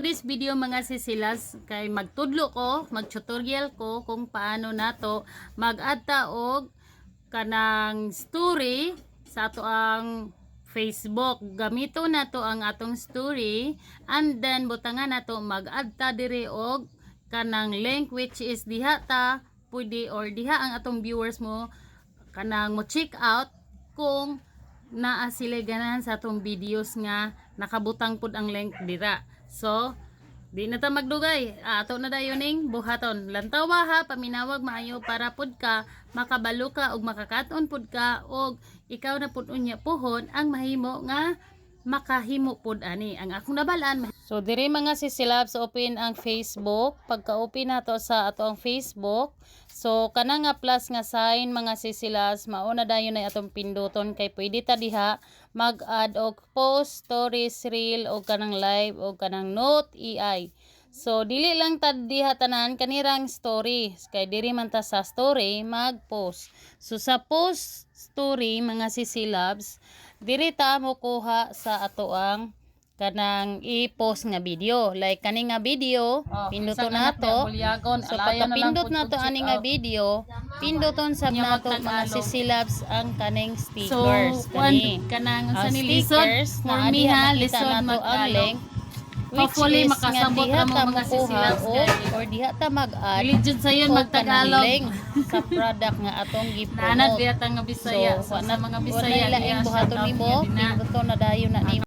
This video mga sisilas kay magtudlo ko, mag-tutorial ko kung paano nato mag-adta og kanang story sa ato ang Facebook. Gamito nato ang atong story and then butangan nato mag-adta diri og kanang link which is diha ta pwede or diha ang atong viewers mo kanang mo check out kung naa sila ganahan sa atong videos nga nakabutang pud ang link dira. So, di na ta magdugay. Ato na dayon ning buhaton. Lantawa ha, paminawag maayo para pud ka makabalo ka og makakaton pud ka og ikaw na pud unya puhon ang mahimo nga makahimo pud ani. Ang akong nabalaan. So, diri mga sisilabs open ang Facebook. Pagka-open nato sa ato ang Facebook, so kana nga plus nga sign mga sisilabs mauna dayon na atong pinduton kay pwede ta diha mag-add og post, stories, reel og kanang live og kanang note, EI. So dili lang ta diha tanan kanirang story kay diri man ta sa story mag-post. So sa post story mga sisilabs diri ta mo kuha sa ato ang kanang i-post nga video. Like kani nga video, pinduton nato. So pagka-pindot nato ani nga video, pinduton sab nato mga sisilabs ang kaning stickers. So, Kani kanang ang sa nilisod, stickers for na me diha ha, nakita lisod nato ang link. Which Hopefully, is makasabot nga diha na mo ta mga makuha sisilabs, o guys. or diha ta mag-add Religion sa yun, o magtagalog. kanang link sa product nga atong Nanad gi-promote. diya nga Bisaya. So, sa mga wala Bisaya, laing buhaton nimo, pinduton na dayon na nimo.